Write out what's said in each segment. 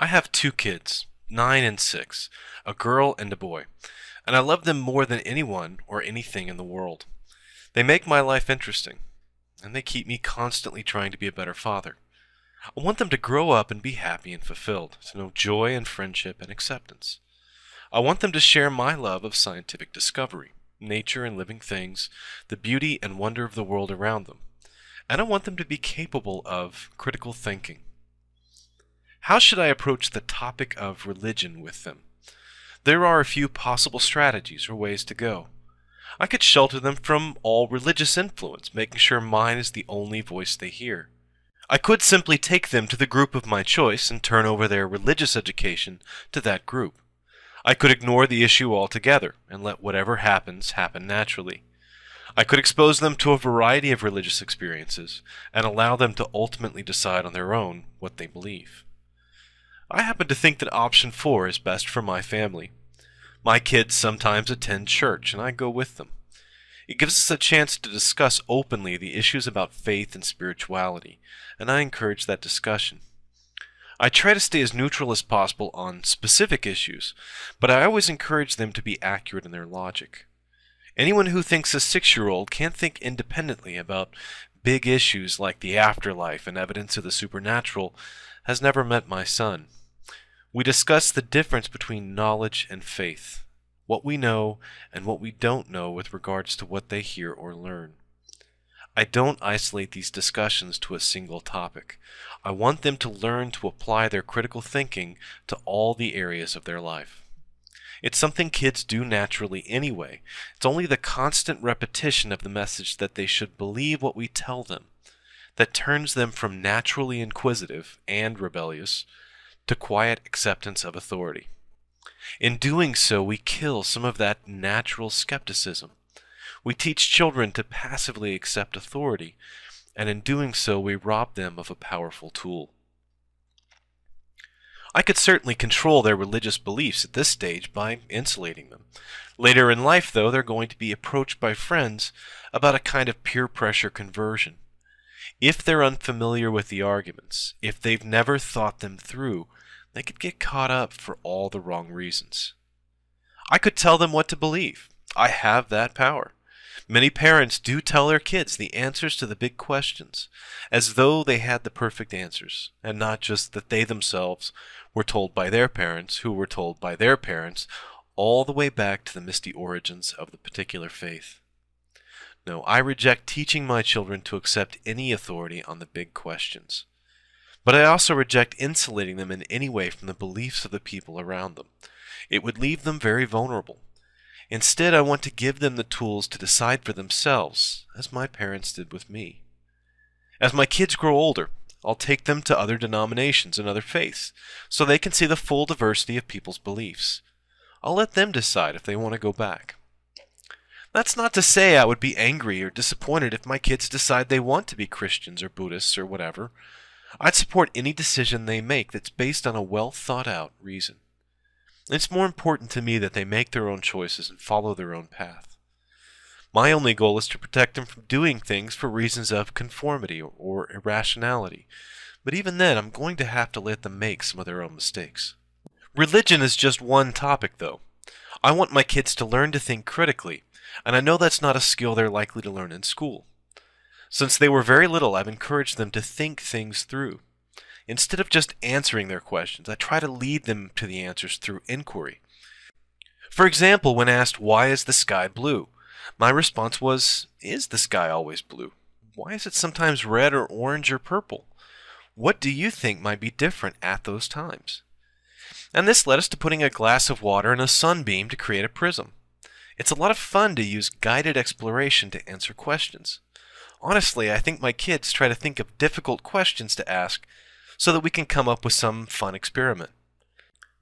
I have two kids, 9 and 6, a girl and a boy, and I love them more than anyone or anything in the world. They make my life interesting, and they keep me constantly trying to be a better father. I want them to grow up and be happy and fulfilled, to know joy and friendship and acceptance. I want them to share my love of scientific discovery, nature and living things, the beauty and wonder of the world around them, and I want them to be capable of critical thinking. How should I approach the topic of religion with them? There are a few possible strategies or ways to go. I could shelter them from all religious influence, making sure mine is the only voice they hear. I could simply take them to the group of my choice and turn over their religious education to that group. I could ignore the issue altogether and let whatever happens happen naturally. I could expose them to a variety of religious experiences and allow them to ultimately decide on their own what they believe. I happen to think that option 4 is best for my family. My kids sometimes attend church, and I go with them. It gives us a chance to discuss openly the issues about faith and spirituality, and I encourage that discussion. I try to stay as neutral as possible on specific issues, but I always encourage them to be accurate in their logic. Anyone who thinks a 6-year-old can't think independently about big issues like the afterlife and evidence of the supernatural has never met my son. We discuss the difference between knowledge and faith, what we know and what we don't know with regards to what they hear or learn. I don't isolate these discussions to a single topic. I want them to learn to apply their critical thinking to all the areas of their life. It's something kids do naturally anyway. It's only the constant repetition of the message that they should believe what we tell them that turns them from naturally inquisitive and rebellious to quiet acceptance of authority. In doing so, we kill some of that natural skepticism. We teach children to passively accept authority, and in doing so, we rob them of a powerful tool. I could certainly control their religious beliefs at this stage by insulating them. Later in life, though, they're going to be approached by friends about a kind of peer pressure conversion. If they're unfamiliar with the arguments, if they've never thought them through, they could get caught up for all the wrong reasons. I could tell them what to believe. I have that power. Many parents do tell their kids the answers to the big questions, as though they had the perfect answers, and not just that they themselves were told by their parents, who were told by their parents, all the way back to the misty origins of the particular faith. No, I reject teaching my children to accept any authority on the big questions. But I also reject insulating them in any way from the beliefs of the people around them. It would leave them very vulnerable. Instead, I want to give them the tools to decide for themselves, as my parents did with me. As my kids grow older, I'll take them to other denominations and other faiths, so they can see the full diversity of people's beliefs. I'll let them decide if they want to go back. That's not to say I would be angry or disappointed if my kids decide they want to be Christians or Buddhists or whatever. I'd support any decision they make that's based on a well-thought-out reason. It's more important to me that they make their own choices and follow their own path. My only goal is to protect them from doing things for reasons of conformity or irrationality, but even then I'm going to have to let them make some of their own mistakes. Religion is just one topic, though. I want my kids to learn to think critically, and I know that's not a skill they're likely to learn in school. Since they were very little, I've encouraged them to think things through. Instead of just answering their questions, I try to lead them to the answers through inquiry. For example, when asked, "Why is the sky blue?" my response was, "Is the sky always blue? Why is it sometimes red or orange or purple? What do you think might be different at those times?" And this led us to putting a glass of water and a sunbeam to create a prism. It's a lot of fun to use guided exploration to answer questions. Honestly, I think my kids try to think of difficult questions to ask so that we can come up with some fun experiment.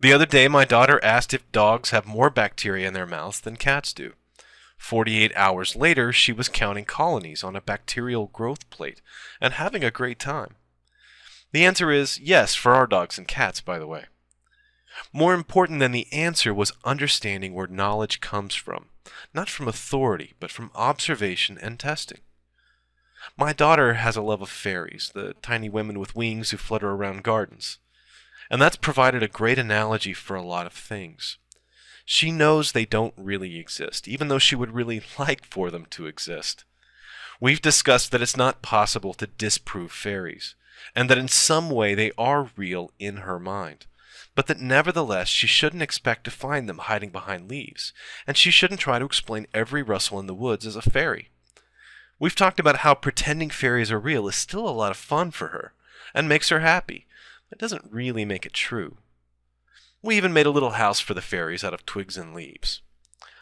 The other day, my daughter asked if dogs have more bacteria in their mouths than cats do. 48 hours later, she was counting colonies on a bacterial growth plate and having a great time. The answer is yes for our dogs and cats, by the way. More important than the answer was understanding where knowledge comes from, not from authority, but from observation and testing. My daughter has a love of fairies, the tiny women with wings who flutter around gardens. And that's provided a great analogy for a lot of things. She knows they don't really exist, even though she would really like for them to exist. We've discussed that it's not possible to disprove fairies, and that in some way they are real in her mind, but that nevertheless she shouldn't expect to find them hiding behind leaves, and she shouldn't try to explain every rustle in the woods as a fairy. We've talked about how pretending fairies are real is still a lot of fun for her, and makes her happy. It doesn't really make it true. We even made a little house for the fairies out of twigs and leaves.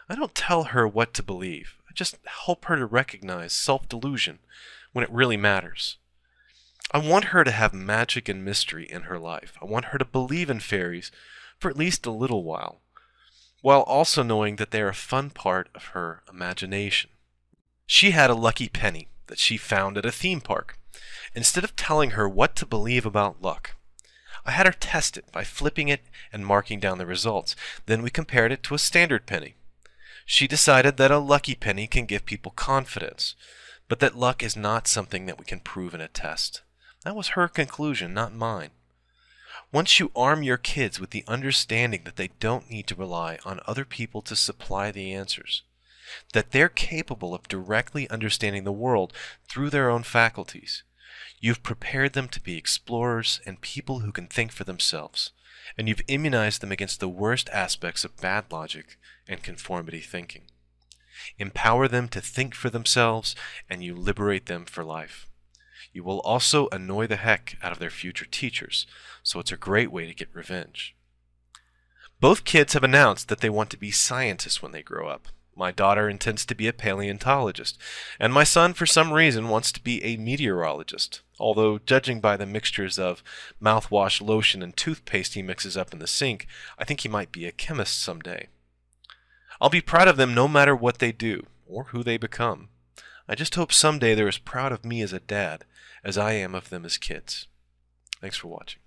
I don't tell her what to believe. I just help her to recognize self-delusion when it really matters. I want her to have magic and mystery in her life. I want her to believe in fairies for at least a little while also knowing that they are a fun part of her imagination. She had a lucky penny that she found at a theme park. Instead of telling her what to believe about luck, I had her test it by flipping it and marking down the results. Then we compared it to a standard penny. She decided that a lucky penny can give people confidence, but that luck is not something that we can prove in a test. That was her conclusion, not mine. Once you arm your kids with the understanding that they don't need to rely on other people to supply the answers, that they're capable of directly understanding the world through their own faculties, you've prepared them to be explorers and people who can think for themselves, and you've immunized them against the worst aspects of bad logic and conformity thinking. Empower them to think for themselves, and you liberate them for life. You will also annoy the heck out of their future teachers, so it's a great way to get revenge. Both kids have announced that they want to be scientists when they grow up. My daughter intends to be a paleontologist, and my son, for some reason, wants to be a meteorologist, although judging by the mixtures of mouthwash, lotion, and toothpaste he mixes up in the sink, I think he might be a chemist someday. I'll be proud of them no matter what they do, or who they become. I just hope someday they're as proud of me as a dad as I am of them as kids. Thanks for watching.